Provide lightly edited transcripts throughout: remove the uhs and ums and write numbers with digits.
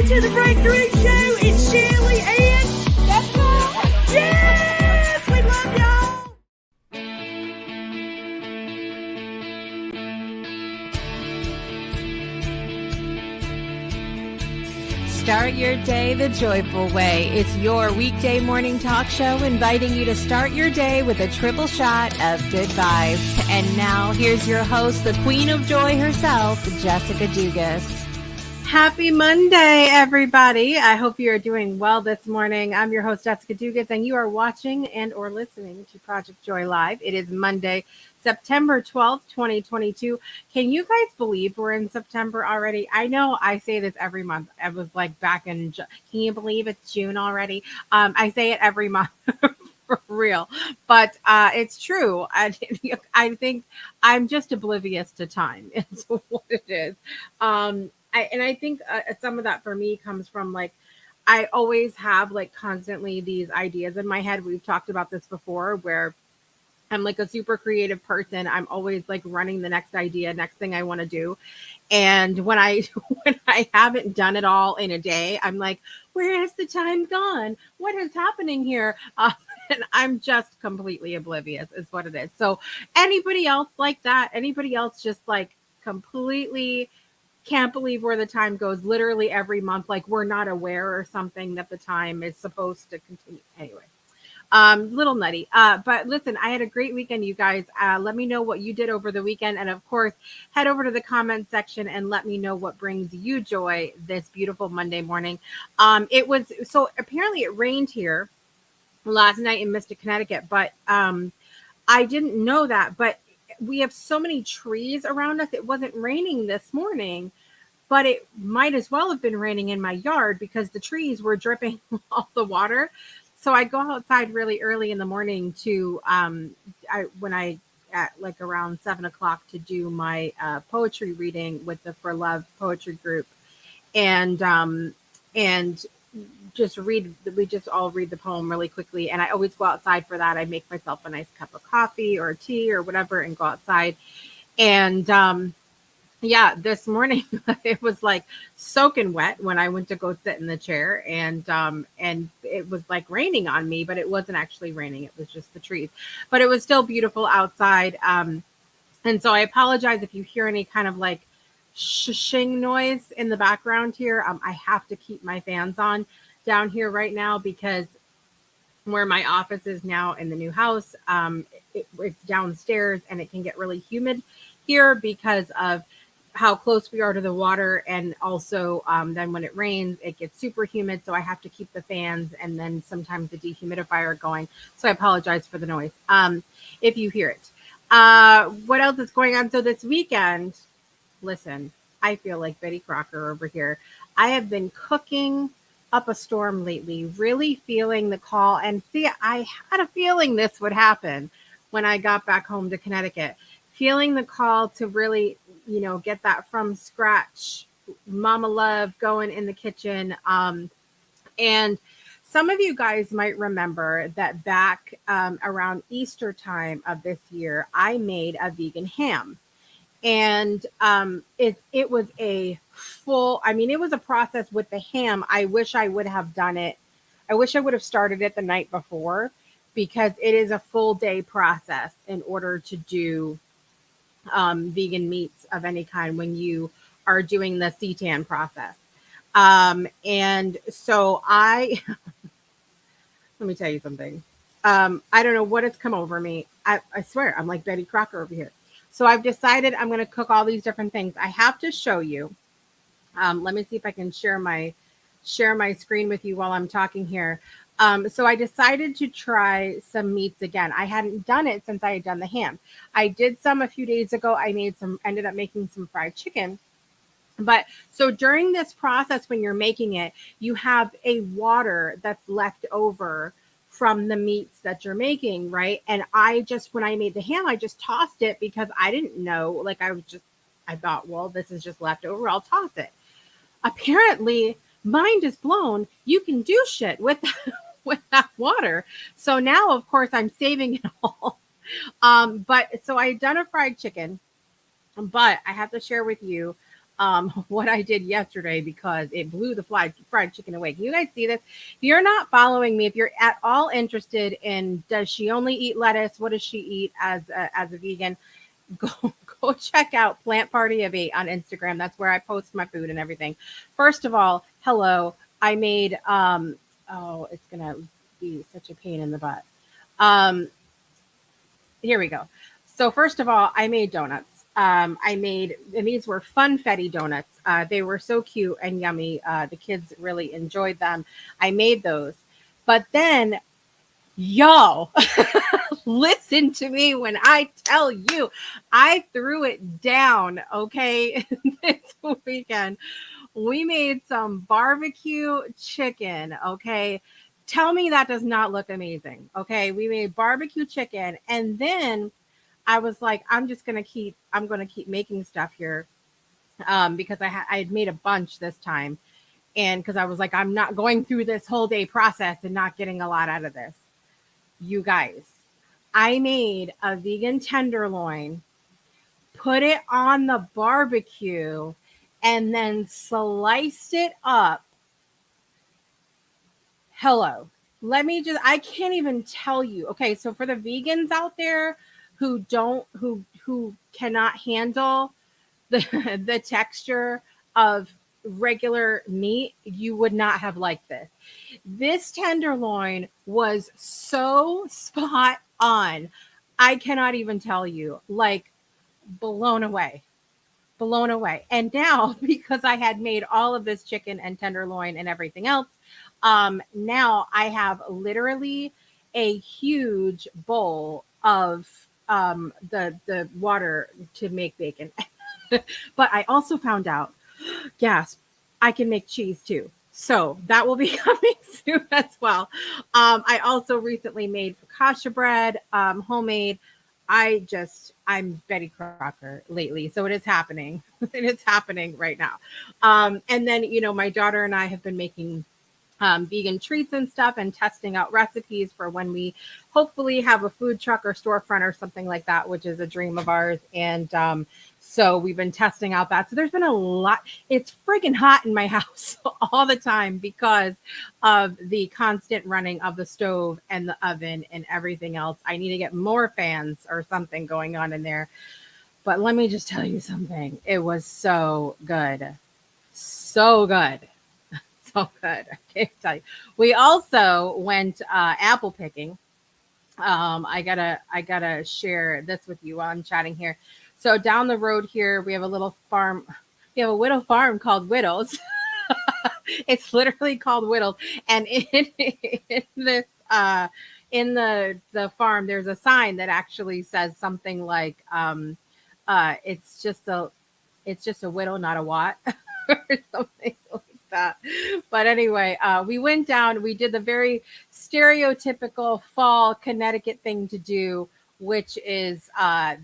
to the Breakthrough Show. It's Shirley and Jessica. Yes, we love y'all. Start your day the joyful way. It's your weekday morning talk show inviting you to start your day with a triple shot of good vibes. And now here's your host, the queen of joy herself, Jessica Dugas. Happy Monday, everybody. I hope you are doing well this morning. I'm your host, Jessica Dugas, and you are watching and or listening to Project Joy Live. It is Monday, September 12th, 2022. Can you guys believe we're in September already? I know I say this every month. I was like back in, can you believe it's June already? I say it every month. For real, but it's true. I think I'm just oblivious to time. It's what it is. I think some of that for me comes from like, I always have like constantly these ideas in my head. We've talked about this before where I'm like a super creative person. I'm always like running the next idea, next thing I want to do. And when I haven't done it all in a day, I'm like, where has the time gone? What is happening here? And I'm just completely oblivious is what it is. So anybody else like that? Anybody else just like completely can't believe where the time goes literally every month? Like we're not aware or something that the time is supposed to continue. Anyway. Little nutty. But listen, I had a great weekend, you guys. Let me know what you did over the weekend. And of course, head over to the comment section and let me know what brings you joy this beautiful Monday morning. So apparently it rained here last night in Mystic, Connecticut, but I didn't know that. But we have so many trees around us. It wasn't raining this morning, but it might as well have been raining in my yard because the trees were dripping all the water. So I go outside really early in the morning to at like around 7 o'clock to do my poetry reading with the For Love poetry group, and we just all read the poem really quickly. And I always go outside for that. I make myself a nice cup of coffee or tea or whatever and go outside. And yeah, this morning it was like soaking wet when I went to go sit in the chair, and it was like raining on me, but it wasn't actually raining. It was just the trees, but it was still beautiful outside. And so I apologize if you hear any kind of like shushing noise in the background here. I have to keep my fans on down here right now because where my office is now in the new house, it's downstairs and it can get really humid here because of how close we are to the water, and also then when it rains it gets super humid, so I have to keep the fans and then sometimes the dehumidifier going. So I apologize for the noise if you hear it. What else is going on? So this weekend, listen, I feel like Betty Crocker over here. I have been cooking up a storm lately, really feeling the call. And see, I had a feeling this would happen when I got back home to Connecticut, feeling the call to really get that from scratch mama love going in the kitchen. And some of you guys might remember that back around Easter time of this year, I made a vegan ham. And it was it was a process with the ham. I wish I would have done it. I wish I would have started it the night before, because it is a full day process in order to do vegan meats of any kind when you are doing the seitan process. And so let me tell you something. I don't know what has come over me. I swear I'm like Betty Crocker over here. So I've decided I'm going to cook all these different things. I have to show you. Let me see if I can share my screen with you while I'm talking here. So I decided to try some meats again. I hadn't done it since I had done the ham. I did some a few days ago. I ended up making some fried chicken. But so during this process, when you're making it, you have a water that's left over from the meats that you're making, right? And when I made the ham, I just tossed it because I didn't know, like I thought, well, this is just leftover, I'll toss it. Apparently, mind is blown. You can do shit with that water. So now, of course, I'm saving it all. But so I had done a fried chicken, but I have to share with you, what I did yesterday because it blew the fried chicken away. Can you guys see this? If you're not following me, if you're at all interested in does she only eat lettuce? What does she eat as a vegan? Go go check out Plant Party of 8 on Instagram. That's where I post my food and everything. First of all, hello. I made oh, it's gonna be such a pain in the butt. Um, Here we go. So first of all, I made donuts. And these were funfetti donuts. They were so cute and yummy. The kids really enjoyed them. I made those. But then, y'all, listen to me when I tell you, I threw it down, okay, this weekend. We made some barbecue chicken, okay? Tell me that does not look amazing, okay? We made barbecue chicken, and then I was like, I'm gonna keep making stuff here, because I had made a bunch this time, and because I was like, I'm not going through this whole day process and not getting a lot out of this. You guys, I made a vegan tenderloin, put it on the barbecue, and then sliced it up. Hello. I can't even tell you. Okay, so for the vegans out there who cannot handle the the texture of regular meat, you would not have liked this. This tenderloin was so spot on. I cannot even tell you. Like, blown away. Blown away. And now, because I had made all of this chicken and tenderloin and everything else, now I have literally a huge bowl of the water to make bacon. But I also found out, gasp, I can make cheese too. So that will be coming soon as well. I also recently made focaccia bread, homemade. I'm Betty Crocker lately, so it is happening. It is happening right now. And then, my daughter and I have been making vegan treats and stuff and testing out recipes for when we hopefully have a food truck or storefront or something like that, which is a dream of ours. And so we've been testing out that. So there's been a lot. It's friggin' hot in my house all the time because of the constant running of the stove and the oven and everything else. I need to get more fans or something going on in there. But let me just tell you something. It was so good. So good. So good. I can't tell you. We also went apple picking. I gotta share this with you while I'm chatting here. So down the road here, we have a little farm. We have a widow farm called Widows. It's literally called Widows, and in this in the farm, there's a sign that actually says something like, it's just a widow, not a what, or something like that. But anyway, we went down. We did the very stereotypical fall Connecticut thing to do, which is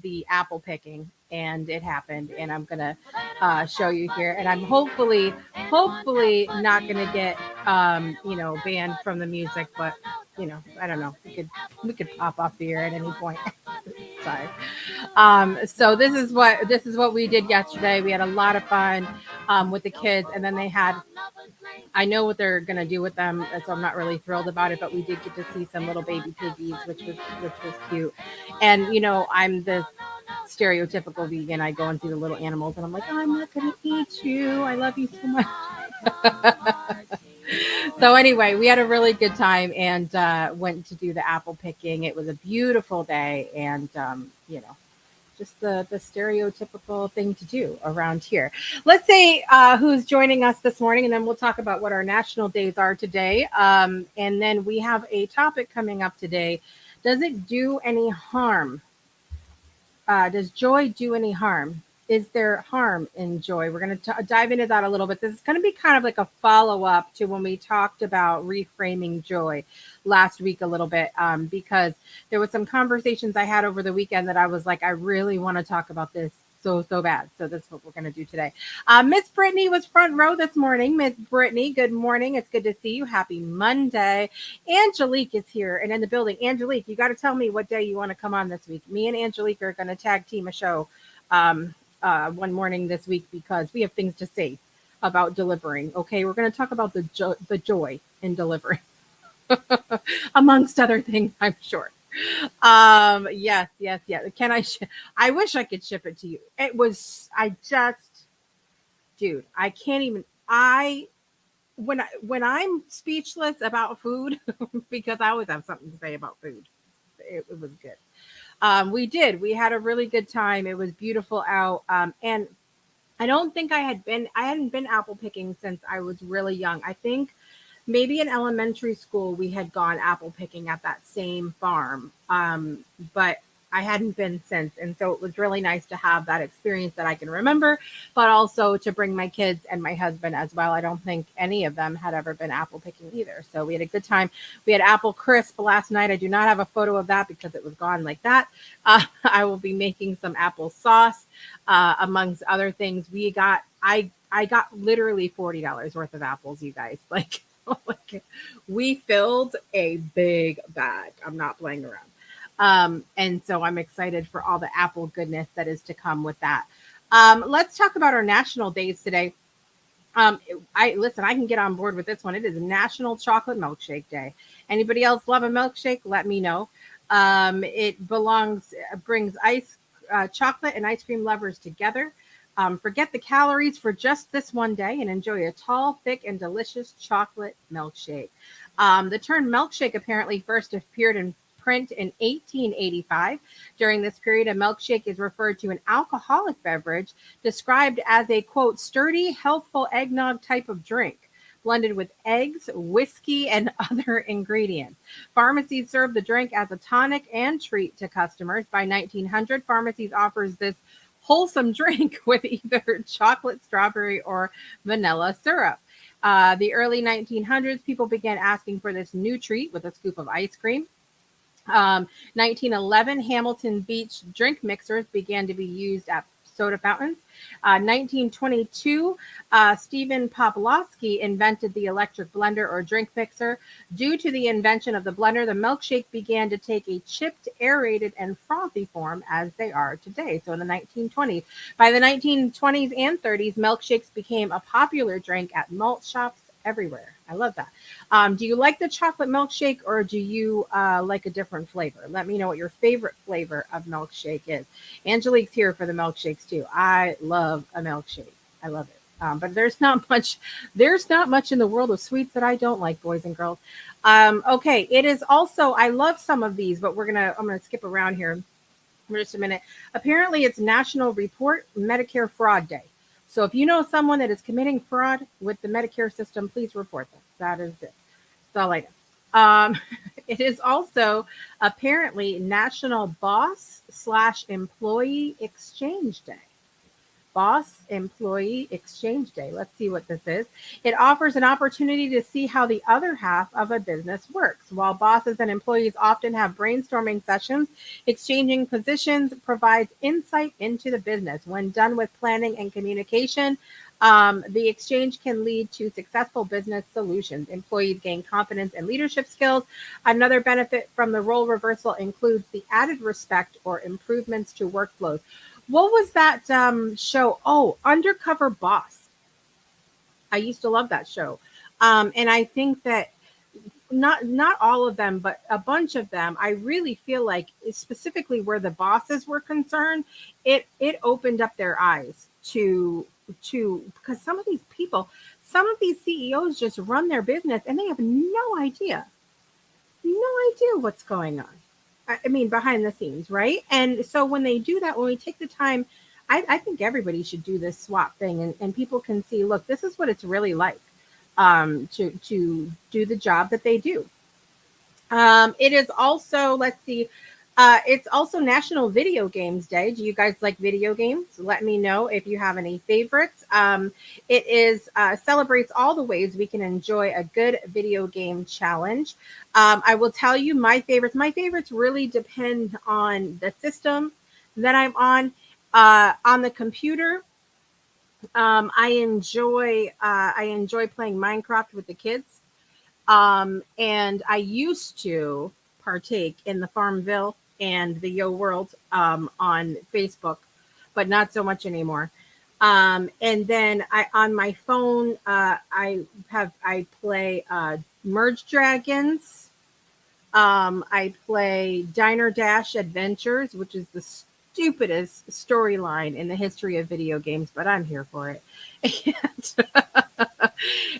the apple picking, and it happened. And I'm gonna show you here, and I'm hopefully not gonna get banned from the music, but I don't know. We could pop off the air at any point. Sorry. So this is what we did yesterday. We had a lot of fun with the kids, and then I know what they're gonna do with them, so I'm not really thrilled about it. But we did get to see some little baby piggies, which was cute. And I'm the stereotypical vegan. I go and see the little animals, and I'm like, oh, I'm not gonna eat you. I love you so much. So anyway, we had a really good time and went to do the apple picking. It was a beautiful day, and just the stereotypical thing to do around here. Let's say who's joining us this morning, and then we'll talk about what our national days are today. And then we have a topic coming up today. Does it do any harm? Does joy do any harm? Is there harm in joy? We're going to dive into that a little bit. This is going to be kind of like a follow-up to when we talked about reframing joy last week a little bit, because there was some conversations I had over the weekend that I was like, I really want to talk about this so bad. So that's what we're going to do today. Miss Brittany was front row this morning. Miss Brittany, good morning. It's good to see you. Happy Monday. Angelique is here and in the building. Angelique, you got to tell me what day you want to come on this week. Me and Angelique are going to tag team a show one morning this week because we have things to say about delivering. Okay, we're going to talk about the joy in delivering, amongst other things, I'm sure. Yes, yes, yes. I wish I could ship it to you. It was. I just, dude. I can't even. I when I'm speechless about food because I always have something to say about food. It was good. We did. We had a really good time. It was beautiful out. And I don't think I hadn't been apple picking since I was really young. I think maybe in elementary school we had gone apple picking at that same farm. But I hadn't been since. And so it was really nice to have that experience that I can remember, but also to bring my kids and my husband as well. I don't think any of them had ever been apple picking either. So we had a good time. We had apple crisp last night. I do not have a photo of that because it was gone like that. I will be making some apple sauce, amongst other things. I got literally $40 worth of apples, you guys. Like we filled a big bag. I'm not playing around. And so I'm excited for all the apple goodness that is to come with that. Let's talk about our national days today. I can get on board with this one. It is National Chocolate Milkshake Day. Anybody else love a milkshake? Let me know. Brings chocolate and ice cream lovers together. Forget the calories for just this one day and enjoy a tall, thick, and delicious chocolate milkshake. The term milkshake apparently first appeared in print in 1885. During this period, a milkshake is referred to an alcoholic beverage described as a, quote, sturdy, healthful eggnog type of drink, blended with eggs, whiskey, and other ingredients. Pharmacies serve the drink as a tonic and treat to customers. By 1900, pharmacies offers this wholesome drink with either chocolate, strawberry, or vanilla syrup. The early 1900s, people began asking for this new treat with a scoop of ice cream. 1911, Hamilton Beach drink mixers began to be used at soda fountains. 1922, Stephen Poplawski invented the electric blender or drink mixer. Due to the invention of the blender, the milkshake began to take a chipped, aerated, and frothy form as they are today. So in the 1920s. By the 1920s and 30s, milkshakes became a popular drink at malt shops everywhere. I love that. Do you like the chocolate milkshake or do you like a different flavor? Let me know what your favorite flavor of milkshake is. Angelique's here for the milkshakes too. I love a milkshake. I love it. But there's not much in the world of sweets that I don't like, boys and girls. Okay, it is also, I love some of these, but I'm gonna skip around here for just a minute. Apparently it's National Report Medicare Fraud Day. So if you know someone that is committing fraud with the Medicare system, please report them. That is it. That's all I know. It is also apparently National Boss/Employee Exchange Day. Boss Employee Exchange Day. Let's see what this is. It offers an opportunity to see how the other half of a business works. While bosses and employees often have brainstorming sessions, exchanging positions provides insight into the business. When done with planning and communication, the exchange can lead to successful business solutions. Employees gain confidence and leadership skills. Another benefit from the role reversal includes the added respect or improvements to workflows. What was that show? Oh, Undercover Boss. I used to love that show. And I think that not all of them, but a bunch of them, I really feel like specifically where the bosses were concerned, it opened up their eyes to because some of these CEOs just run their business and they have no idea what's going on. I mean, behind the scenes, right? And so when they do that, when we take the time, I think everybody should do this swap thing and people can see, look, this is what it's really like to do the job that they do. It is also, let's see, it's also National Video Games Day. Do you guys like video games? Let me know if you have any favorites. It is celebrates all the ways we can enjoy a good video game challenge. I will tell you my favorites. My favorites really depend on the system that I'm on. On the computer, I enjoy playing Minecraft with the kids. And I used to partake in the Farmville and the Yo World on Facebook. but not so much anymore. And then I on my phone, I play Merge Dragons. I play Diner Dash Adventures, which is the stupidest storyline in the history of video games, but I'm here for it.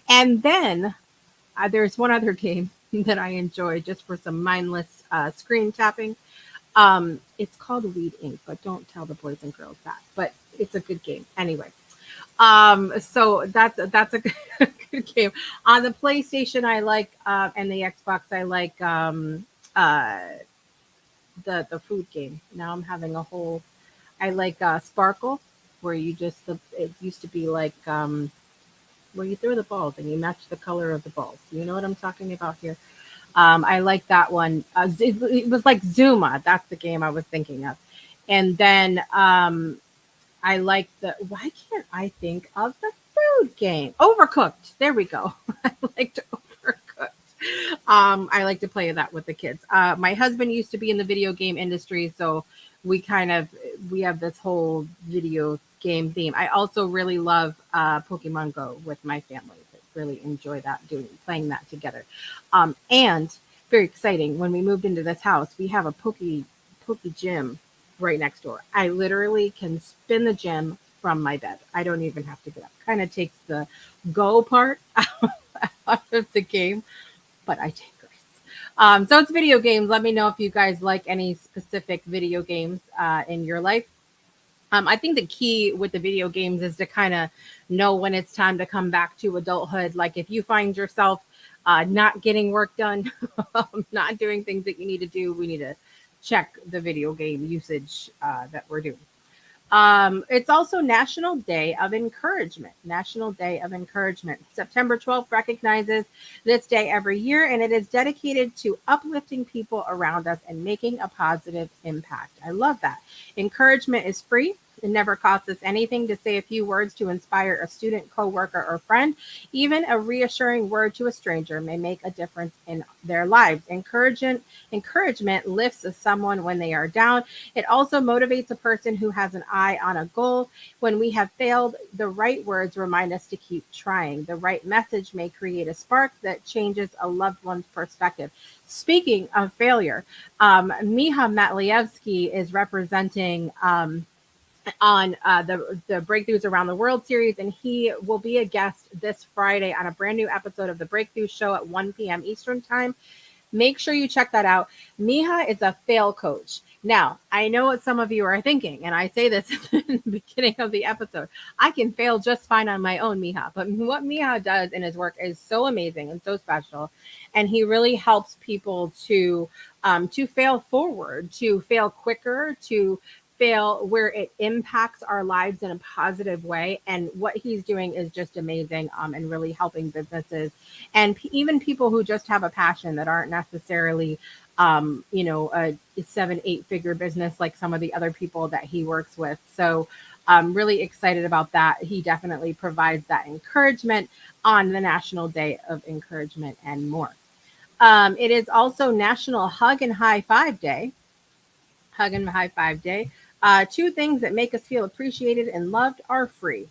And then there's one other game that I enjoy just for some mindless screen tapping. It's called Weed Inc., but don't tell the boys and girls that. But it's a good game anyway. So that's a good game. On the PlayStation, I like and the Xbox, I like the food game. Now I'm having a whole. I like Sparkle, where you just it used to be like where you throw the balls and you match the color of the balls. You know what I'm talking about here? I like that one. It was like Zuma. That's the game I was thinking of. And then I like why can't I think of the food game? Overcooked. There we go. I liked Overcooked. I like to play that with the kids. My husband used to be in the video game industry, so we have this whole video game theme. I also really love Pokemon Go with my family. Really enjoy playing that together. And very exciting, when we moved into this house, we have a Poke gym right next door. I literally can spin the gym from my bed. I don't even have to get up. Kind of takes the go part out of the game, but I take risks. So it's video games. Let me know if you guys like any specific video games in your life. I think the key with the video games is to kind of know when it's time to come back to adulthood. Like if you find yourself not getting work done, not doing things that you need to do, we need to check the video game usage that we're doing. It's also National Day of Encouragement. National Day of Encouragement. September 12th recognizes this day every year, and it is dedicated to uplifting people around us and making a positive impact. I love that. Encouragement is free. It never costs us anything to say a few words to inspire a student, coworker, or friend. Even a reassuring word to a stranger may make a difference in their lives. Encouragement lifts someone when they are down. It also motivates a person who has an eye on a goal. When we have failed, the right words remind us to keep trying. The right message may create a spark that changes a loved one's perspective. Speaking of failure, Miha Matlievsky is representing on the Breakthroughs Around the World series, and he will be a guest this Friday on a brand new episode of the Breakthrough Show at 1 p.m. Eastern Time. Make sure you check that out. Miha is a fail coach. Now, I know what some of you are thinking, and I say this in the beginning of the episode. I can fail just fine on my own, Miha. But what Miha does in his work is so amazing and so special. And he really helps people to fail forward, to fail quicker, to fail where it impacts our lives in a positive way. And what he's doing is just amazing and really helping businesses and even people who just have a passion that aren't necessarily, a 7-8 figure business like some of the other people that he works with. So I'm really excited about that. He definitely provides that encouragement on the National Day of Encouragement and more. It is also National Hug and High Five Day. Hug and High Five Day. 2 things that make us feel appreciated and loved are free.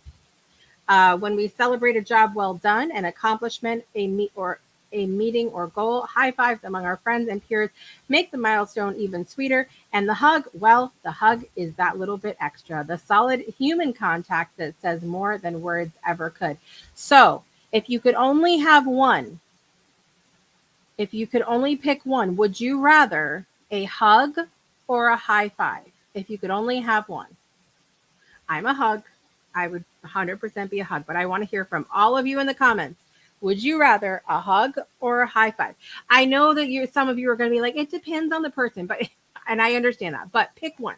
When we celebrate a job well done, an accomplishment, a meeting or goal, high fives among our friends and peers make the milestone even sweeter. And the hug, well, the hug is that little bit extra, the solid human contact that says more than words ever could. So if you could only have one, if you could only pick one, would you rather a hug or a high five? If you could only have one. I'm a hug. I would 100% be a hug, but I want to hear from all of you in the comments. Would you rather a hug or a high five? I know that some of you are going to be like, it depends on the person, and I understand that, but pick one.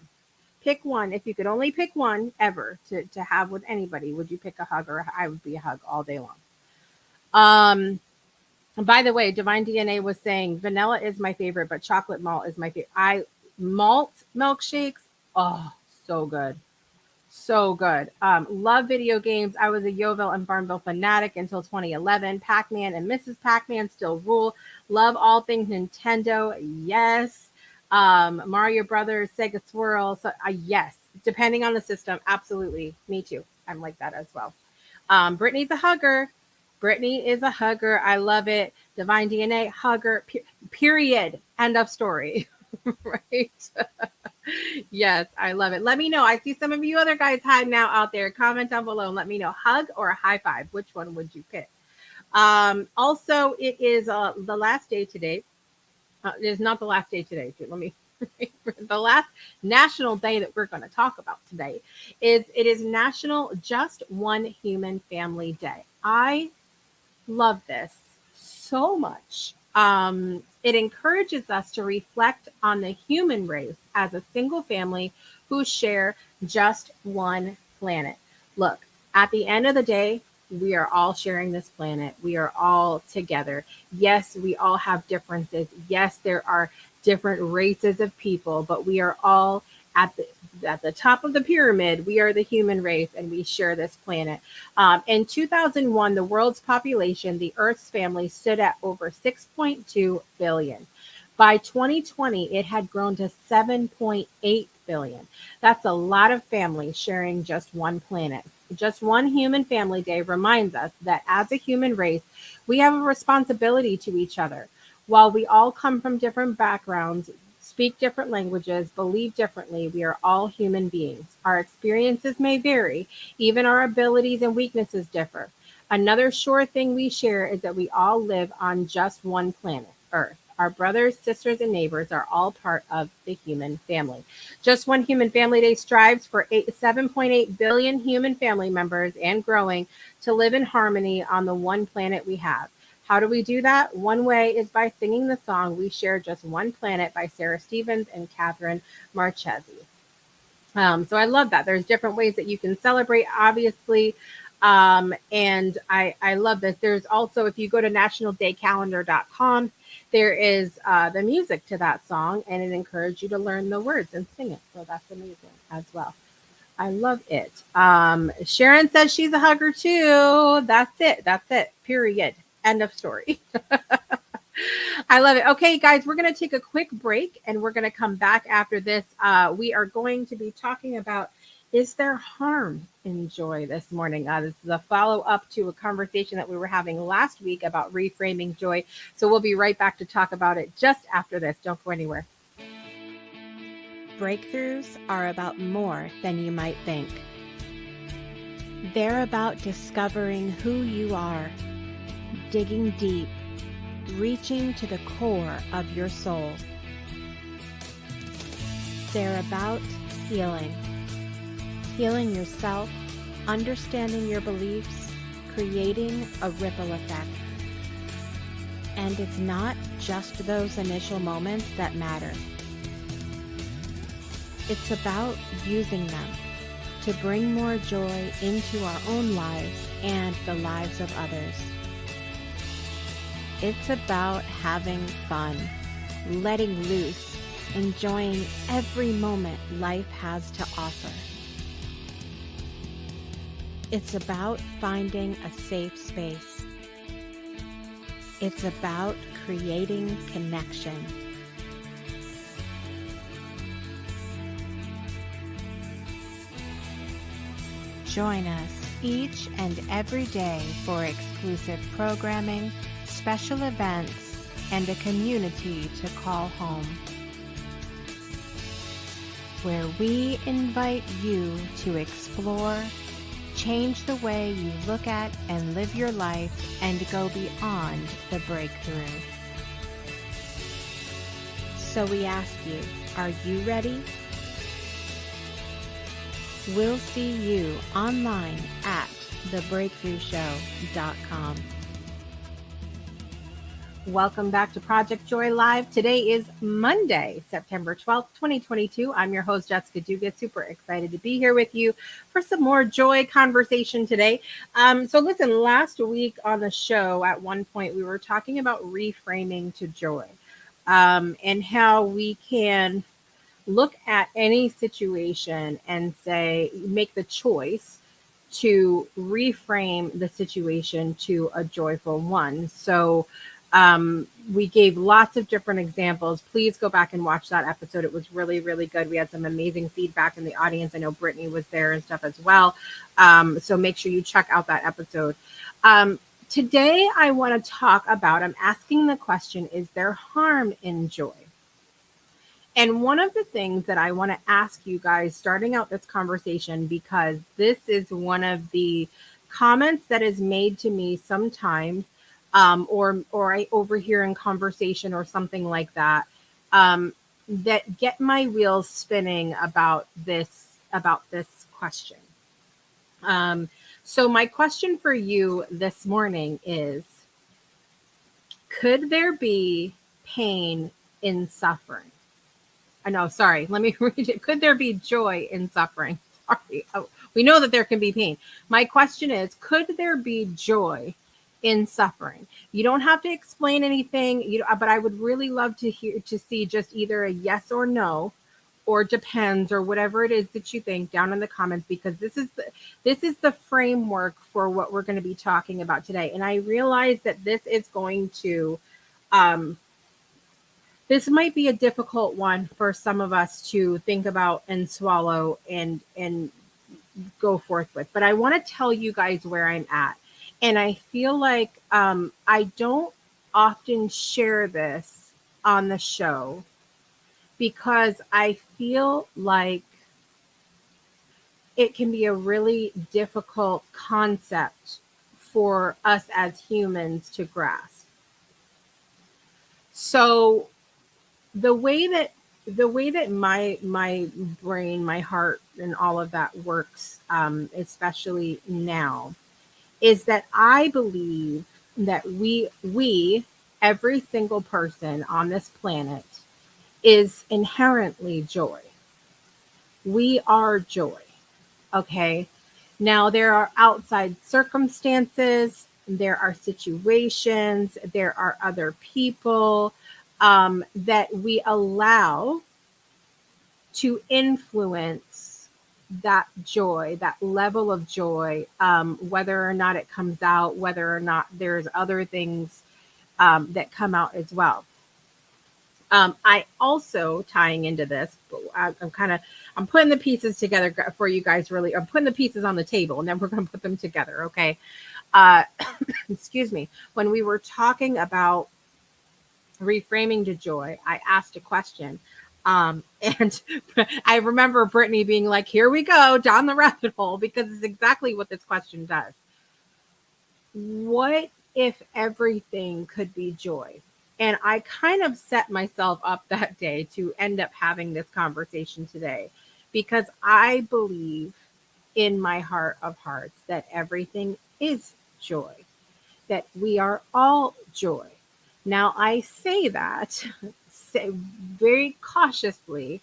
Pick one. If you could only pick one ever to have with anybody, would you pick a hug or I would be a hug all day long. By the way, Divine DNA was saying vanilla is my favorite, but chocolate malt is my favorite. Malt milkshakes. Oh, so good. So good. Love video games. I was a Yeovil and Farmville fanatic until 2011. Pac-Man and Mrs. Pac-Man still rule. Love all things Nintendo. Yes. Mario Brothers, Sega Swirl. So, yes. depending on the system, absolutely. Me too. I'm like that as well. Brittany's a hugger. Brittany is a hugger. I love it. Divine DNA, hugger, period. End of story. Right? Yes, I love it. Let me know. I see some of you other guys hiding out there. Comment down below and let me know. Hug or a high five? Which one would you pick? Also, it is the last day today. It is not the last day today. Let me. The last national day that we're going to talk about today is National Just One Human Family Day. I love this so much. It encourages us to reflect on the human race as a single family who share just one planet. Look, at the end of the day, we are all sharing this planet. We are all together. Yes, we all have differences. Yes, there are different races of people, but we are all at the top of the pyramid. We are the human race and we share this planet. In 2001, the world's population, the Earth's family, stood at over 6.2 billion. By 2020, it had grown to 7.8 billion. That's a lot of families sharing just one planet. Just One Human Family Day reminds us that as a human race, we have a responsibility to each other. While we all come from different backgrounds, speak different languages, believe differently, we are all human beings. Our experiences may vary, even our abilities and weaknesses differ. Another sure thing we share is that we all live on just one planet, Earth. Our brothers, sisters, and neighbors are all part of the human family. Just One Human Family Day strives for 7.8 billion human family members and growing to live in harmony on the one planet we have. How do we do that? One way is by singing the song We Share Just One Planet by Sarah Stevens and Catherine Marchesi. So I love that. There's different ways that you can celebrate, obviously. And I love this. There's also, if you go to nationaldaycalendar.com, there is the music to that song, and it encourages you to learn the words and sing it. So that's amazing as well. I love it. Sharon says she's a hugger too. That's it. That's it. Period. End of story. I love it. Okay, guys, we're going to take a quick break and we're going to come back after this. We are going to be talking about, is there harm in joy this morning? This is a follow-up to a conversation that we were having last week about reframing joy. So we'll be right back to talk about it just after this. Don't go anywhere. Breakthroughs are about more than you might think. They're about discovering who you are, digging deep, reaching to the core of your soul. They're about healing yourself, understanding your beliefs, creating a ripple effect. And it's not just those initial moments that matter. It's about using them to bring more joy into our own lives and the lives of others. It's about having fun, letting loose, enjoying every moment life has to offer. It's about finding a safe space. It's about creating connection. Join us each and every day for exclusive programming, special events, and a community to call home, where we invite you to explore, change the way you look at and live your life, and go beyond the breakthrough. So we ask you, are you ready? We'll see you online at thebreakthroughshow.com. Welcome back to Project Joy Live. Today is Monday, September 12th, 2022. I'm your host, Jessica Dugas. Super excited to be here with you for some more joy conversation today. So listen, last week on the show, at one point, we were talking about reframing to joy, and how we can look at any situation and say, make the choice to reframe the situation to a joyful one. So We gave lots of different examples. Please go back and watch that episode. It was really, really good. We had some amazing feedback in the audience. I know Brittany was there and stuff as well. So make sure you check out that episode. Today, I want to talk about, I'm asking the question, is there harm in joy? And one of the things that I want to ask you guys starting out this conversation, because this is one of the comments that is made to me sometimes, or I overhear in conversation or something like that, that get my wheels spinning about this question. So my question for you this morning is, could there be pain in suffering? No, sorry. Let me read it. Could there be joy in suffering? Sorry. Oh, we know that there can be pain. My question is, could there be joy in suffering? You don't have to explain anything, but I would really love to see just either a yes or no, or depends, or whatever it is that you think down in the comments, because this is the framework for what we're going to be talking about today. And I realize that this is going to this might be a difficult one for some of us to think about and swallow and go forth with. But I want to tell you guys where I'm at. And I feel like I don't often share this on the show because I feel like it can be a really difficult concept for us as humans to grasp. So the way that my brain, my heart, and all of that works, especially now, is that I believe that we every single person on this planet is inherently joy. We are joy. Okay. Now there are outside circumstances, there are situations, there are other people that we allow to influence that joy, that level of joy, whether or not it comes out, whether or not there's other things that come out as well. I also, tying into this, I'm putting the pieces together for you guys. Really, I'm putting the pieces on the table, and then we're going to put them together. Okay. Excuse me. When we were talking about reframing to joy, I asked a question. And I remember Brittany being like, here we go down the rabbit hole, because it's exactly what this question does. What if everything could be joy? And I kind of set myself up that day to end up having this conversation today, because I believe in my heart of hearts that everything is joy, that we are all joy. Now, I say that very cautiously,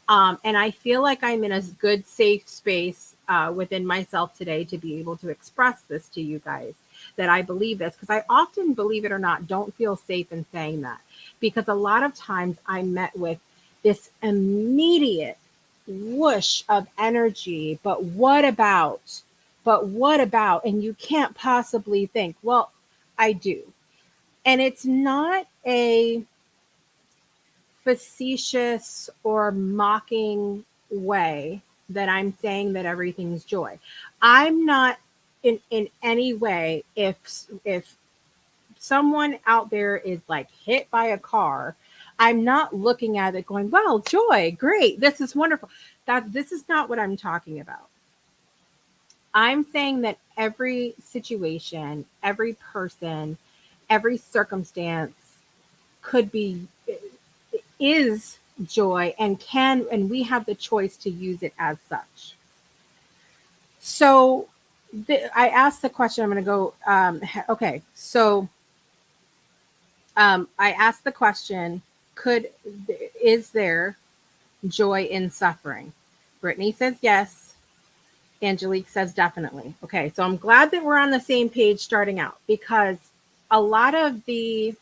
and I feel like I'm in a good, safe space within myself today to be able to express this to you guys, that I believe this, because I often, believe it or not, don't feel safe in saying that, because a lot of times I'm met with this immediate whoosh of energy, but what about, and you can't possibly think, well, I do. And it's not a facetious or mocking way that I'm saying that everything's joy. I'm not in any way, if someone out there is like hit by a car, I'm not looking at it going, well, joy, great, this is wonderful. This is not what I'm talking about. I'm saying that every situation, every person, every circumstance is joy, and we have the choice to use it as such. So I asked the question, I'm going to go, okay. So I asked the question, is there joy in suffering? Brittany says yes. Angelique says definitely. Okay, so I'm glad that we're on the same page starting out, because a lot of the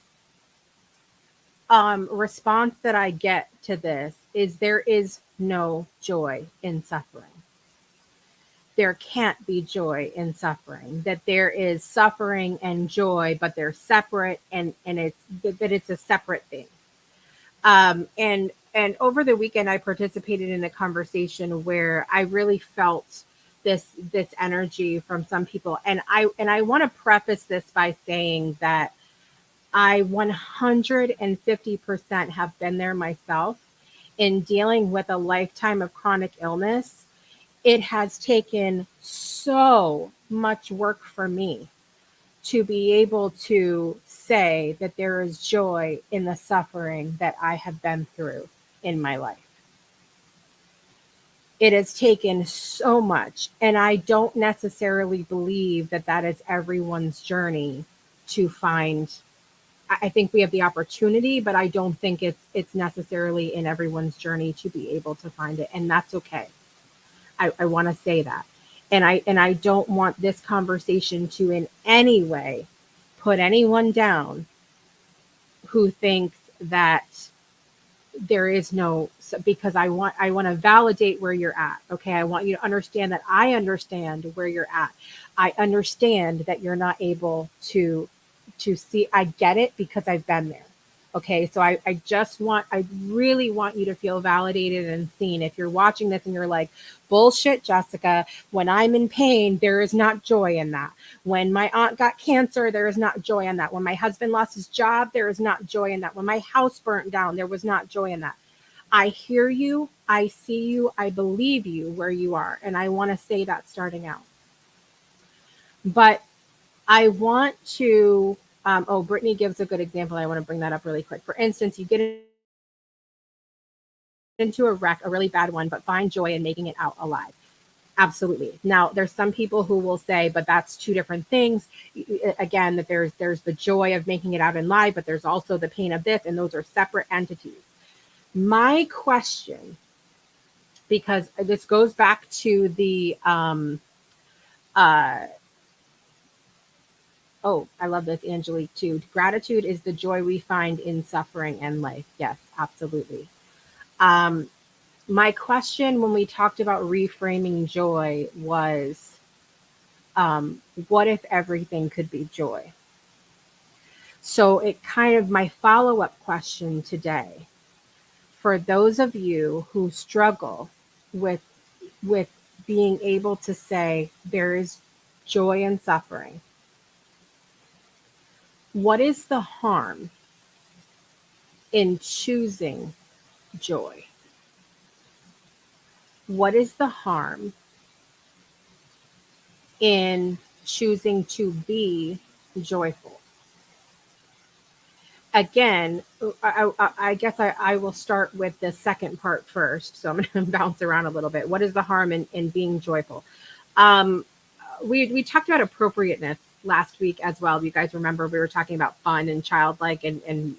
response that I get to this is there is no joy in suffering. there can't be joy in suffering, that there is suffering and joy, but they're separate, and it's a separate thing. And over the weekend, I participated in a conversation where I really felt this energy from some people, and I want to preface this by saying that I 150% have been there myself in dealing with a lifetime of chronic illness. It has taken so much work for me to be able to say that there is joy in the suffering that I have been through in my life. It has taken so much, and I don't necessarily believe that that is everyone's journey to find. I think we have the opportunity, but I don't think it's necessarily in everyone's journey to be able to find it, and that's okay. I want to say that. And I don't want this conversation to in any way put anyone down who thinks that there is no, because I want to validate where you're at. Okay. I want you to understand that I understand where you're at. I understand that you're not able to see. I get it because I've been there. Okay. So I really want you to feel validated and seen. If you're watching this and you're like, bullshit, Jessica, when I'm in pain, there is not joy in that. When my aunt got cancer, there is not joy in that. When my husband lost his job, there is not joy in that. When my house burnt down, there was not joy in that. I hear you. I see you. I believe you where you are. And I want to say that starting out. But I want to, Brittany gives a good example. I want to bring that up really quick. For instance, you get into a wreck, a really bad one, but find joy in making it out alive. Absolutely. Now, there's some people who will say, but that's two different things. Again, that there's the joy of making it out alive, but there's also the pain of this, and those are separate entities. My question, because this goes back to the oh, I love this, Angelique, too. Gratitude is the joy we find in suffering and life. Yes, absolutely. My question when we talked about reframing joy was, what if everything could be joy? So it kind of, my follow-up question today, for those of you who struggle with being able to say there is joy in suffering, what is the harm in choosing joy? What is the harm in choosing to be joyful? Again, I guess I will start with the second part first. So I'm going to bounce around a little bit. What is the harm in being joyful? We talked about appropriateness last week as well. You guys remember we were talking about fun and childlike and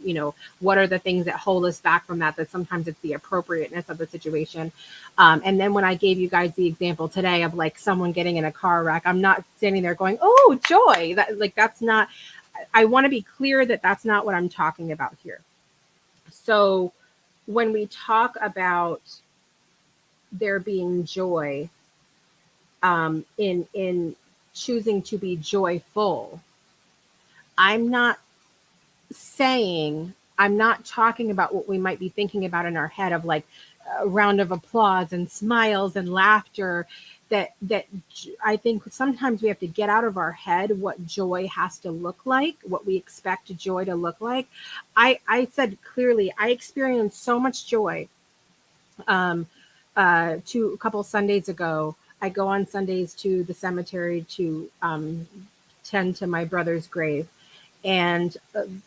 what are the things that hold us back from that sometimes it's the appropriateness of the situation. And then when I gave you guys the example today of like someone getting in a car wreck, I'm not standing there going, oh, joy. That's not, I want to be clear that that's not what I'm talking about here. So when we talk about there being joy, in choosing to be joyful, I'm not talking about what we might be thinking about in our head of like a round of applause and smiles and laughter. That I think sometimes we have to get out of our head what joy has to look like, what we expect joy to look like. I said clearly, I experienced so much joy a couple Sundays ago. I go on Sundays to the cemetery to tend to my brother's grave. And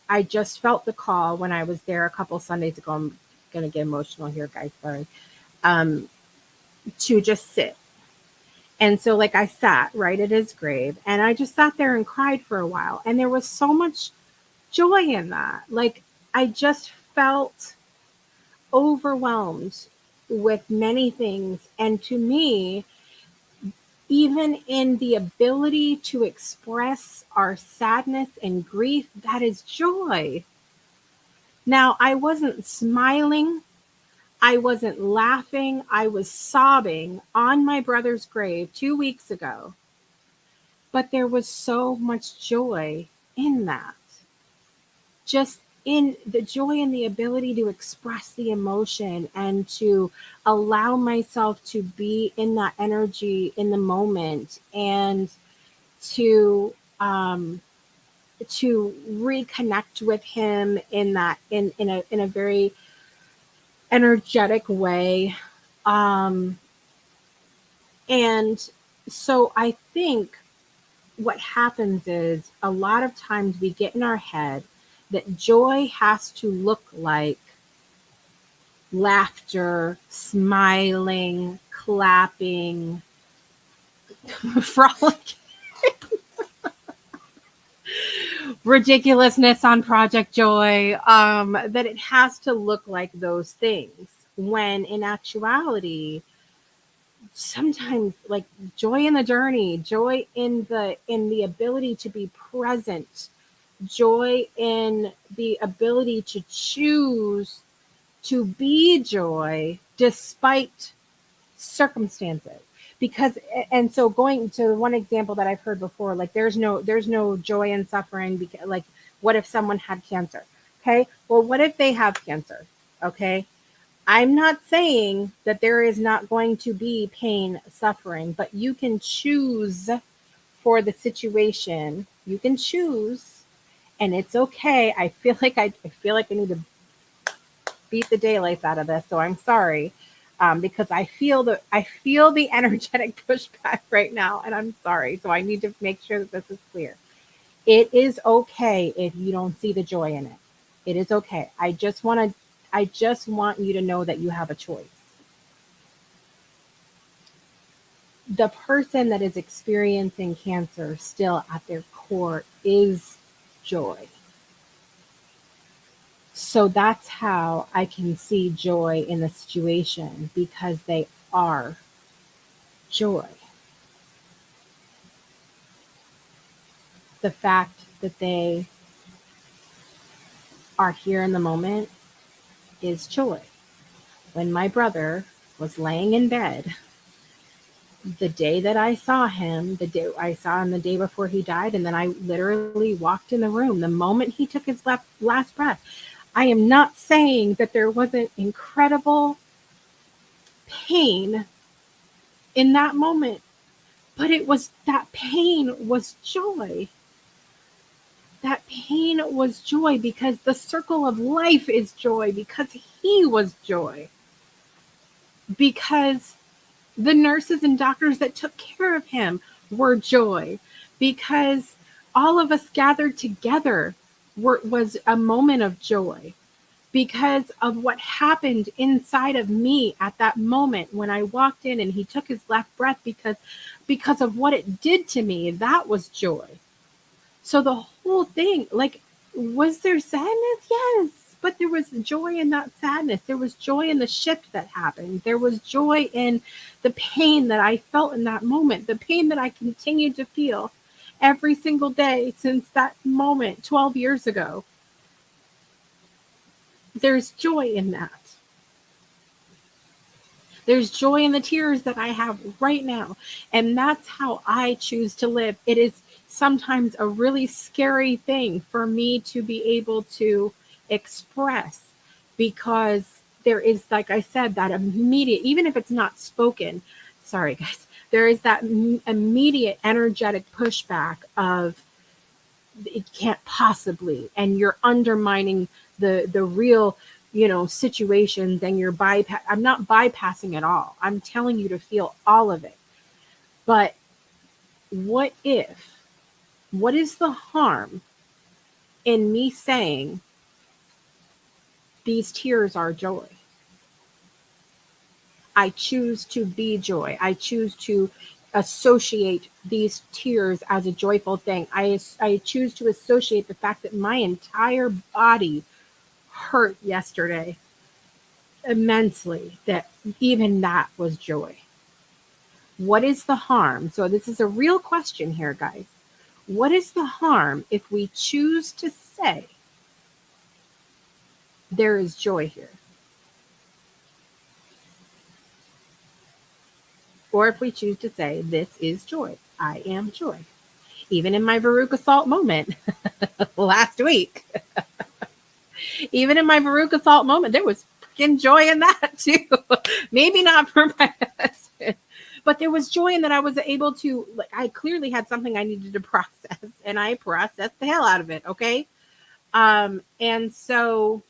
I just felt the call when I was there a couple Sundays ago. I'm going to get emotional here, guys. Sorry. To just sit. And so like I sat right at his grave and I just sat there and cried for a while. And there was so much joy in that. Like I just felt overwhelmed with many things. And to me, even in the ability to express our sadness and grief, that is joy. Now, I wasn't smiling. I wasn't laughing. I was sobbing on my brother's grave 2 weeks ago. But there was so much joy in that. Just in the joy and the ability to express the emotion and to allow myself to be in that energy in the moment, and to reconnect with him in that in a very energetic way. um and so I think what happens is a lot of times we get in our head that joy has to look like laughter, smiling, clapping, frolic, ridiculousness on Project Joy, that it has to look like those things. When in actuality, sometimes like joy in the journey, joy in the ability to be present, joy in the ability to choose to be joy despite circumstances. Because and so going to one example that I've heard before, like there's no joy in suffering, because like what if someone had cancer? Okay, well, what if they have cancer? Okay, I'm not saying that there is not going to be pain, suffering, but you can choose for the situation. You can choose, and it's okay. I feel like I need to beat the daylights out of this, so I'm sorry, because I feel the energetic pushback right now, and I'm sorry. So I need to make sure that this is clear. It is okay if you don't see the joy in it. It is okay. I just want you to know that you have a choice. The person that is experiencing cancer still at their core is joy. So that's how I can see joy in the situation, because they are joy. The fact that they are here in the moment is joy. When my brother was laying in bed, the day that I saw him, the day I saw him the day before he died, and then I literally walked in the room the moment he took his last breath. I am not saying that there wasn't incredible pain in that moment, but it was that pain was joy. That pain was joy because the circle of life is joy, because he was joy, because the nurses and doctors that took care of him were joy, because all of us gathered together was a moment of joy, because of what happened inside of me at that moment when I walked in and he took his last breath, because of what it did to me. That was joy. So the whole thing, like, was there sadness? Yes. But there was joy in that sadness. There was joy in the shift that happened. There was joy in the pain that I felt in that moment, the pain that I continued to feel every single day since that moment 12 years ago. There's joy in that. There's joy in the tears that I have right now. And that's how I choose to live. It is sometimes a really scary thing for me to be able to express, because there is, like I said, that immediate, even if it's not spoken, sorry guys, there is that immediate energetic pushback of it can't possibly, and you're undermining the real situations, and you're I'm not bypassing it all. I'm telling you to feel all of it. But what is the harm in me saying these tears are joy? I choose to be joy. I choose to associate these tears as a joyful thing. I choose to associate the fact that my entire body hurt yesterday immensely, that even that was joy. What is the harm? So this is a real question here, guys. What is the harm if we choose to say there is joy here? Or if we choose to say, this is joy. I am joy. Even in my Veruca Salt moment last week, even in my Veruca Salt moment, there was freaking joy in that too. Maybe not for my husband, but there was joy in that I was able to, like, I clearly had something I needed to process, and I processed the hell out of it. Okay. And so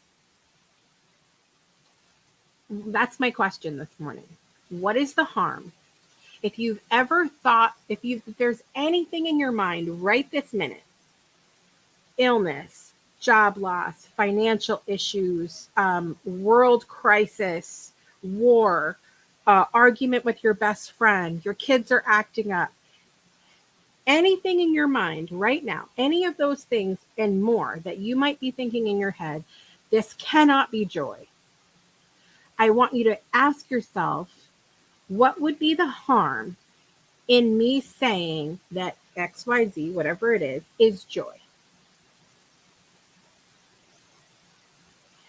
that's my question this morning. What is the harm? If you've ever thought, if there's anything in your mind right this minute, illness, job loss, financial issues, world crisis, war, argument with your best friend, your kids are acting up, anything in your mind right now, any of those things and more that you might be thinking in your head, this cannot be joy. I want you to ask yourself, what would be the harm in me saying that XYZ, whatever it is joy?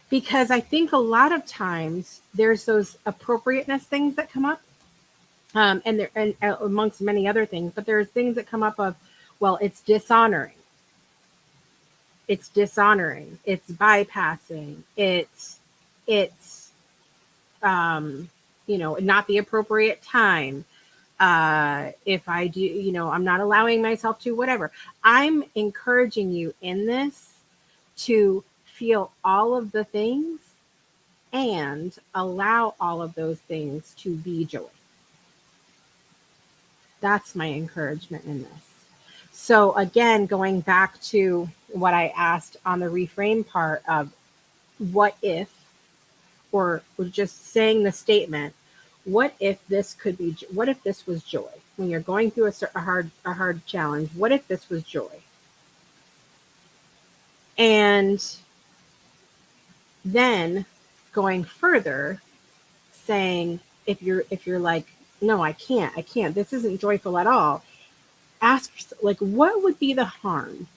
Because I think a lot of times there's those appropriateness things that come up, and amongst many other things, but there's things that come up of, well, it's dishonoring. It's dishonoring. It's bypassing. It's not the appropriate time. If I do, I'm not allowing myself to, whatever. I'm encouraging you in this to feel all of the things and allow all of those things to be joy. That's my encouragement in this. So again, going back to what I asked on the reframe part of what if, or just saying the statement, what if this was joy? When you're going through a hard challenge, what if this was joy? And then going further, saying, if you're like, no, I can't, this isn't joyful at all, ask yourself, like, what would be the harm?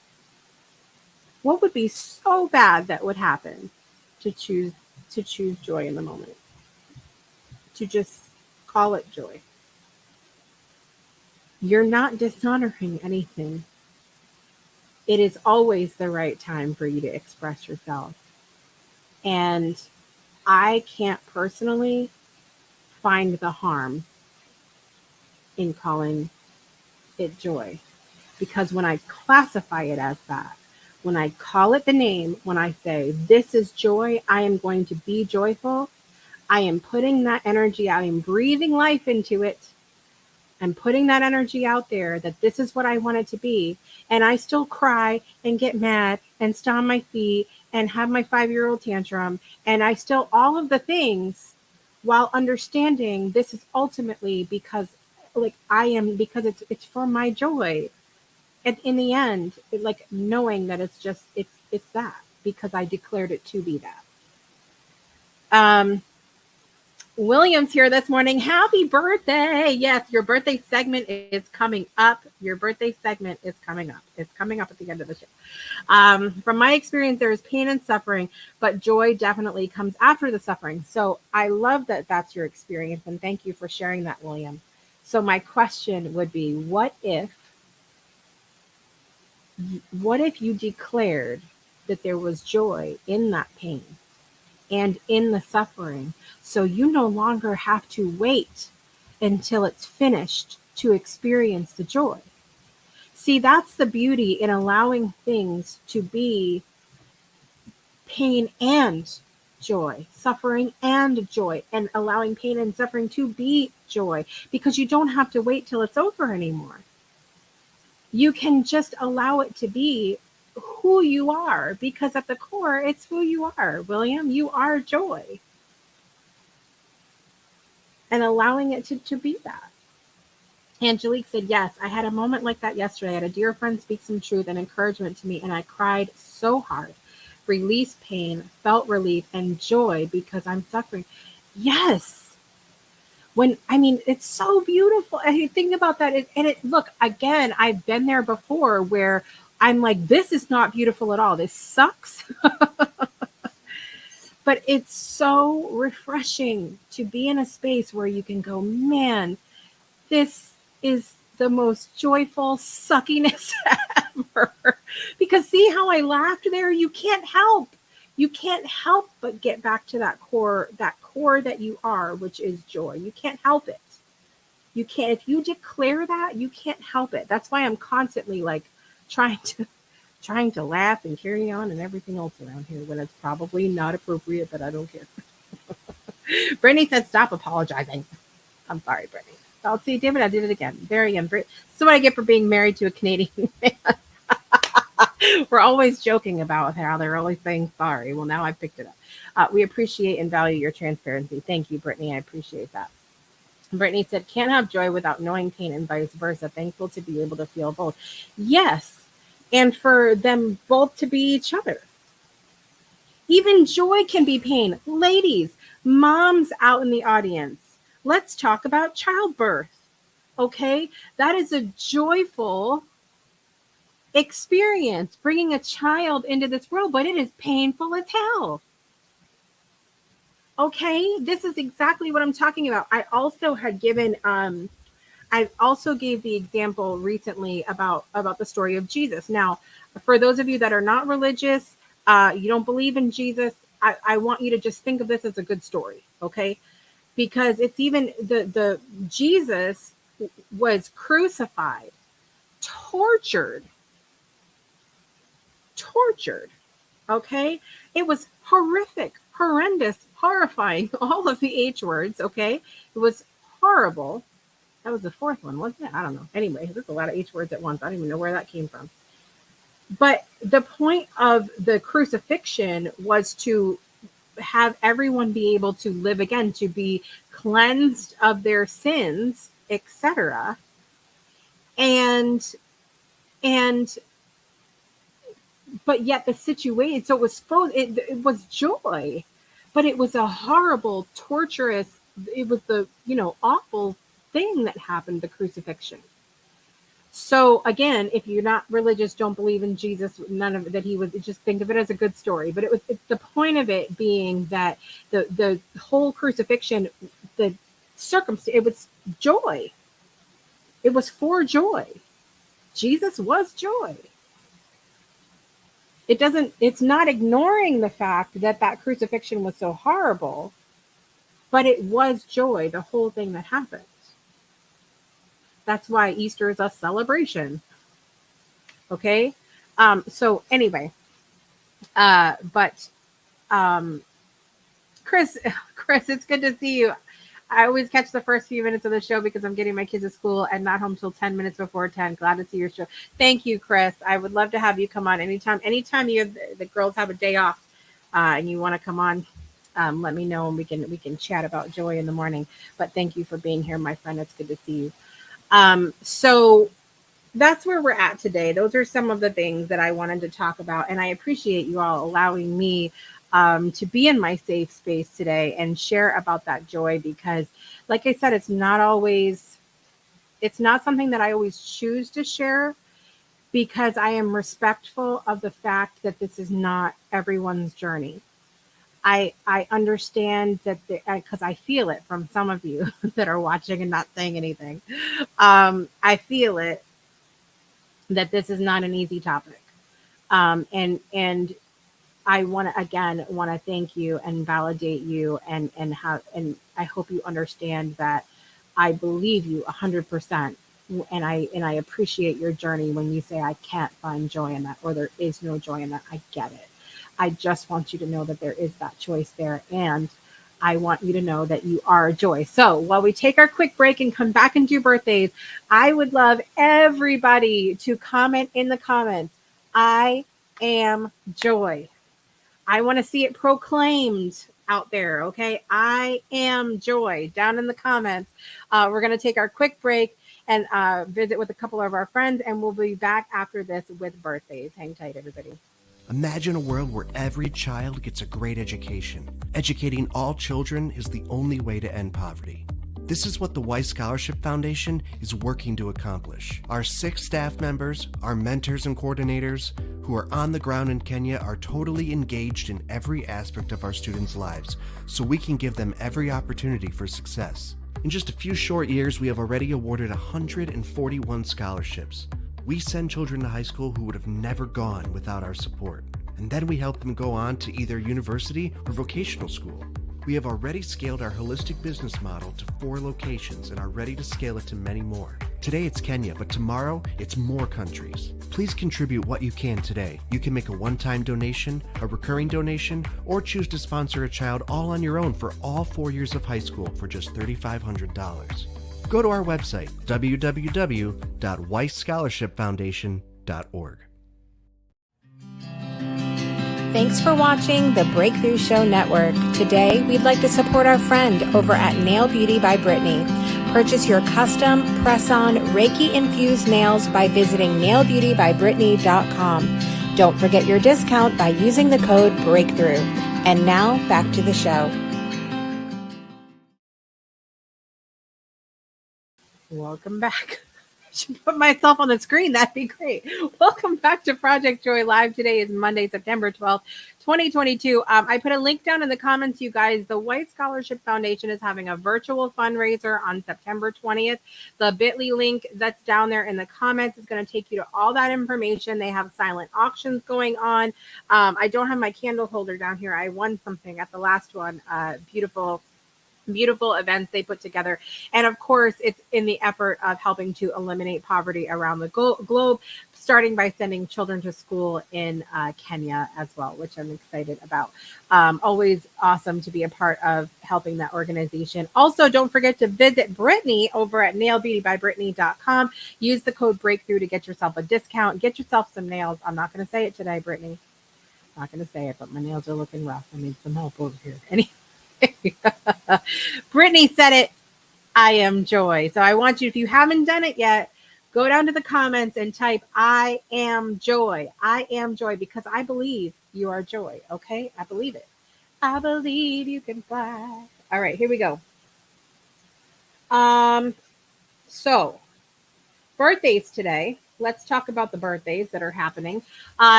What would be so bad that would happen to choose joy in the moment? To just call it joy. You're not dishonoring anything. It is always the right time for you to express yourself. And I can't personally find the harm in calling it joy. Because when I classify it as that, when I call it the name, when I say, this is joy, I am going to be joyful, I am putting that energy out, I am breathing life into it. I'm putting that energy out there that this is what I want it to be. And I still cry and get mad and stomp my feet and have my 5-year-old tantrum. And I still, all of the things, while understanding this is ultimately because because it's for my joy. And in the end, knowing that it's that because I declared it to be that. William's here this morning. Happy birthday. Yes, your birthday segment is coming up. It's coming up at the end of the show. From my experience, there is pain and suffering, but joy definitely comes after the suffering. So I love that that's your experience. And thank you for sharing that, William. So my question would be, what if you declared that there was joy in that pain and in the suffering, so you no longer have to wait until it's finished to experience the joy? See, that's the beauty in allowing things to be pain and joy, suffering and joy, and allowing pain and suffering to be joy, because you don't have to wait till it's over anymore. You can just allow it to be who you are, because at the core, it's who you are, William. You are joy. And allowing it to be that. Angelique said, yes, I had a moment like that yesterday. I had a dear friend speak some truth and encouragement to me, and I cried so hard. Released pain, felt relief and joy because I'm suffering. Yes. It's so beautiful. And you think about that. Look, again, I've been there before where I'm like, this is not beautiful at all. This sucks. But it's so refreshing to be in a space where you can go, man, this is the most joyful suckiness ever. Because see how I laughed there? You can't help but get back to that core that you are, which is joy. You can't help it. You can't, if you declare that, you can't help it. That's why I'm constantly like trying to laugh and carry on and everything else around here when it's probably not appropriate, but I don't care. Brittany said, stop apologizing. I'm sorry, Brittany. I'll see, David, I did it again. There again. So what I get for being married to a Canadian man. We're always joking about how they're always saying sorry. Well, now I picked it up. We appreciate and value your transparency. Thank you, Brittany. I appreciate that. Brittany said, can't have joy without knowing pain and vice versa. Thankful to be able to feel both. Yes. And for them both to be each other. Even joy can be pain. Ladies, moms out in the audience, let's talk about childbirth. Okay? That is a joyful experience, bringing a child into this world, but it is painful as hell. Okay, this is exactly what I'm talking about. I also had given, I also gave the example recently about the story of Jesus. Now, for those of you that are not religious, you don't believe in Jesus, I want you to just think of this as a good story, okay? Because it's even the Jesus was crucified, tortured, okay? It was horrific, horrendous, horrifying, all of the H words, okay? It was horrible. That was the fourth one, wasn't it? I don't know. Anyway, there's a lot of H words at once. I don't even know where that came from. But the point of the crucifixion was to have everyone be able to live again, to be cleansed of their sins, etc. But yet the situation, so it was joy, but it was a horrible, torturous, it was the, awful thing that happened, the crucifixion. So again, if you're not religious, don't believe in Jesus, none of it, that he was, just think of it as a good story. But it's the point of it being that the whole crucifixion, the circumstance, it was joy. It was for joy. Jesus was joy. It's not ignoring the fact that crucifixion was so horrible, but it was joy, the whole thing that happened. That's why Easter is a celebration. Okay. So anyway, Chris, it's good to see you. I always catch the first few minutes of the show because I'm getting my kids at school and not home till 10 minutes before 10. Glad to see your show. Thank you, Chris. I would love to have you come on anytime you have the girls have a day off and you want to come on, let me know and we can chat about joy in the morning. But thank you for being here, my friend. It's good to see you. So that's where we're at today. Those are some of the things that I wanted to talk about. And I appreciate you all allowing me to be in my safe space today and share about that joy, because like I said, it's not something that I always choose to share, because I am respectful of the fact that this is not everyone's journey. I understand that because I feel it from some of you that are watching and not saying anything. I feel it that this is not an easy topic. And I want to thank you and validate you and I hope you understand that I believe you 100%. And I appreciate your journey when you say I can't find joy in that, or there is no joy in that. I get it. I just want you to know that there is that choice there. And I want you to know that you are joy. So while we take our quick break and come back and do birthdays, I would love everybody to comment in the comments, I am joy. I want to see it proclaimed out there. Okay. I am joy down in the comments. We're going to take our quick break and visit with a couple of our friends, and we'll be back after this with birthdays. Hang tight, everybody. Imagine a world where every child gets a great education. Educating all children is the only way to end poverty. This is what the Weiss Scholarship Foundation is working to accomplish. Our 6 staff members, our mentors and coordinators, who are on the ground in Kenya, are totally engaged in every aspect of our students' lives, so we can give them every opportunity for success. In just a few short years, we have already awarded 141 scholarships. We send children to high school who would have never gone without our support. And then we help them go on to either university or vocational school. We have already scaled our holistic business model to 4 locations and are ready to scale it to many more. Today it's Kenya, but tomorrow it's more countries. Please contribute what you can today. You can make a one-time donation, a recurring donation, or choose to sponsor a child all on your own for all 4 years of high school for just $3,500. Go to our website, www.weisscholarshipfoundation.org. Thanks for watching the Breakthrough Show Network. Today, we'd like to support our friend over at Nail Beauty by Brittany. Purchase your custom press-on Reiki-infused nails by visiting nailbeautybybrittany.com. Don't forget your discount by using the code BREAKTHROUGH. And now, back to the show. Welcome back. I should put myself on the screen. That'd be great. Welcome back to Project Joy Live. Today is Monday, September 12th, 2022. I put a link down in the comments, you guys. The White Scholarship Foundation is having a virtual fundraiser on September 20th. The bit.ly link that's down there in the comments is going to take you to all that information. They have silent auctions going on. I don't have my candle holder down here. I won something at the last one. Beautiful events they put together. And of course, it's in the effort of helping to eliminate poverty around the globe, starting by sending children to school in Kenya as well, which I'm excited about. Always awesome to be a part of helping that organization. Also, don't forget to visit Brittany over at nailbeautybybrittany.com. Use the code BREAKTHROUGH to get yourself a discount. Get yourself some nails. I'm not going to say it today, Brittany. Not going to say it, but my nails are looking rough. I need some help over here. Brittany said it. I am joy. So I want you, if you haven't done it yet, go down to the comments and type I am joy. I am joy, because I believe you are joy. Okay? I believe it. I believe you can fly. All right, here we go. So birthdays today. Let's talk about the birthdays that are happening.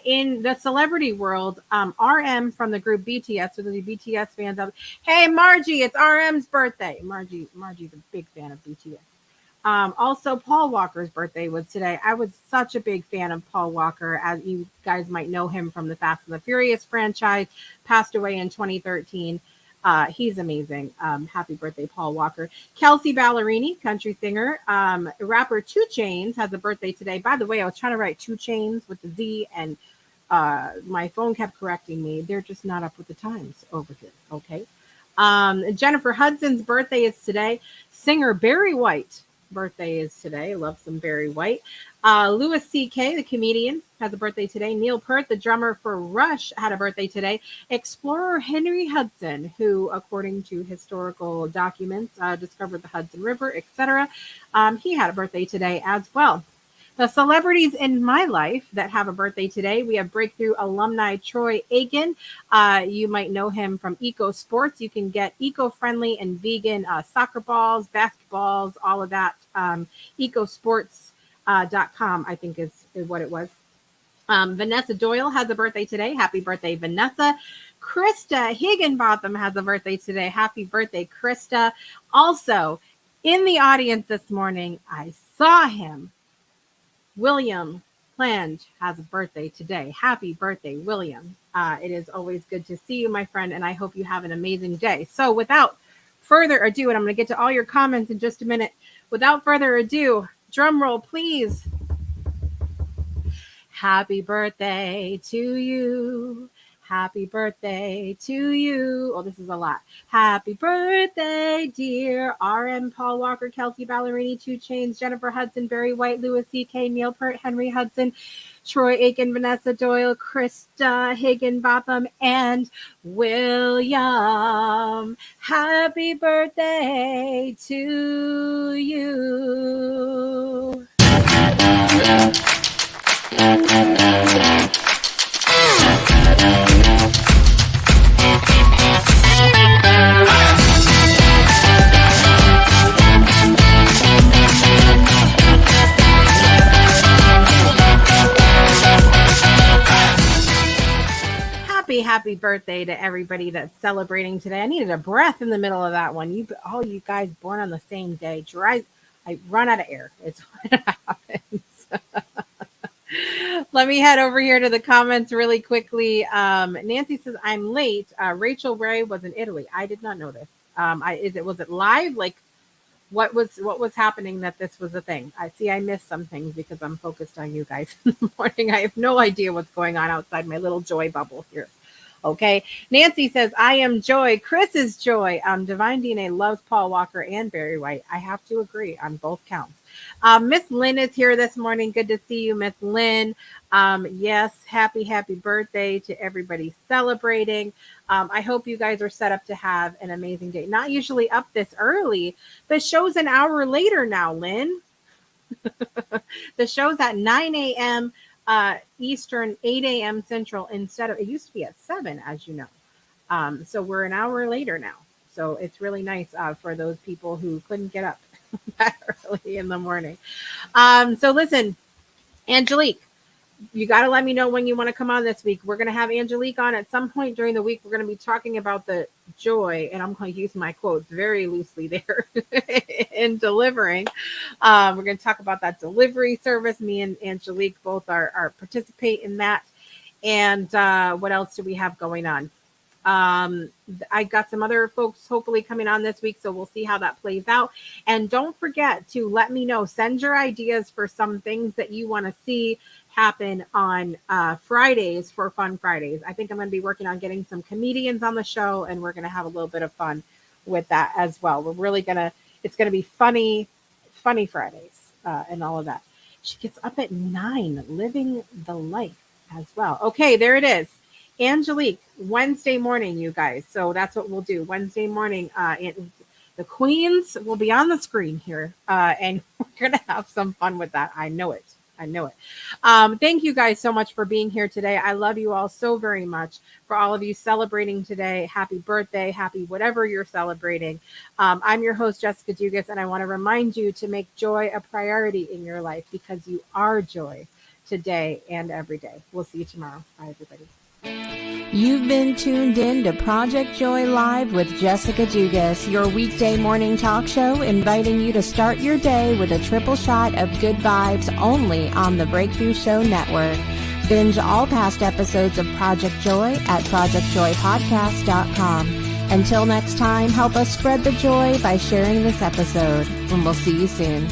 In the celebrity world, RM from the group BTS, so the BTS fans out. Hey, Margie, it's RM's birthday. Margie's a big fan of BTS. Also, Paul Walker's birthday was today. I was such a big fan of Paul Walker, as you guys might know him from the Fast and the Furious franchise. Passed away in 2013. He's amazing. Happy birthday, Paul Walker. Kelsey Ballerini, country singer. Rapper 2 Chainz has a birthday today. By the way, I was trying to write 2 Chainz with the Z, and my phone kept correcting me. They're just not up with the times over here. Okay. Jennifer Hudson's birthday is today. Singer Barry White birthday is today. I love some Barry White. Louis C.K., the comedian, has a birthday today. Neil Peart, the drummer for Rush, had a birthday today. Explorer Henry Hudson, who, according to historical documents, discovered the Hudson River, etc., he had a birthday today as well. The celebrities in my life that have a birthday today, we have Breakthrough alumni Troy Aiken. You might know him from Eco Sports. You can get eco-friendly and vegan soccer balls, basketballs, all of that. Ecosports.com, I think is what it was. Vanessa Doyle has a birthday today. Happy birthday, Vanessa. Krista Higginbotham has a birthday today. Happy birthday, Krista. Also, in the audience this morning, I saw him. William Plange has a birthday today. Happy birthday, William. It is always good to see you, my friend, and I hope you have an amazing day. So without further ado, and I'm going to get to all your comments in just a minute. Without further ado, drum roll, please. Happy birthday to you. Happy birthday to you. Oh, this is a lot. Happy birthday, dear RM, Paul Walker, Kelsey Ballerini, 2 Chainz, Jennifer Hudson, Barry White, Louis C.K., Neil Peart, Henry Hudson, Troy Aiken, Vanessa Doyle, Krista Higginbotham, and William. Happy birthday to you. happy birthday to everybody that's celebrating today. I needed a breath in the middle of that one. You guys born on the same day. I run out of air. It's what happens. Let me head over here to the comments really quickly. Nancy says, I'm late. Rachel Ray was in Italy. I did not know this. Was it live? Like, what was happening that this was a thing? I missed some things because I'm focused on you guys in the morning. I have no idea what's going on outside my little joy bubble here. Okay. Nancy says, I am Joy. Chris is Joy. Divine DNA loves Paul Walker and Barry White. I have to agree on both counts. Miss Lynn is here this morning. Good to see you, Miss Lynn. Yes, happy birthday to everybody celebrating. I hope you guys are set up to have an amazing day. Not usually up this early. The show's an hour later now, Lynn. The show's at 9 a.m. Eastern, 8 a.m. Central instead of, it used to be at 7, as you know. So we're an hour later now. So it's really nice for those people who couldn't get up that early in the morning. So listen, Angelique, you got to let me know when you want to come on this week. We're going to have Angelique on at some point during the week. We're going to be talking about the joy, and I'm going to use my quotes very loosely there in delivering. We're going to talk about that delivery service. Me and Angelique both are participate in that. And what else do we have going on? I got some other folks hopefully coming on this week, so we'll see how that plays out. And don't forget to let me know, send your ideas for some things that you want to see happen on Fridays for Fun Fridays. I think I'm going to be working on getting some comedians on the show, and we're going to have a little bit of fun with that as well. It's going to be funny Fridays and all of that. She gets up at 9, living the life as well. Okay, there it is. Angelique, Wednesday morning, you guys. So that's what we'll do. Wednesday morning, the queens will be on the screen here, and we're going to have some fun with that. I know it. Thank you guys so much for being here today. I love you all so very much. For all of you celebrating today, happy birthday, happy whatever you're celebrating. I'm your host, Jessica Dugas, and I want to remind you to make joy a priority in your life because you are joy today and every day. We'll see you tomorrow. Bye, everybody. You've been tuned in to Project Joy Live with Jessica Dugas, your weekday morning talk show, inviting you to start your day with a triple shot of good vibes only on the Breakthrough Show Network. Binge all past episodes of Project Joy at projectjoypodcast.com. Until next time, help us spread the joy by sharing this episode, and we'll see you soon.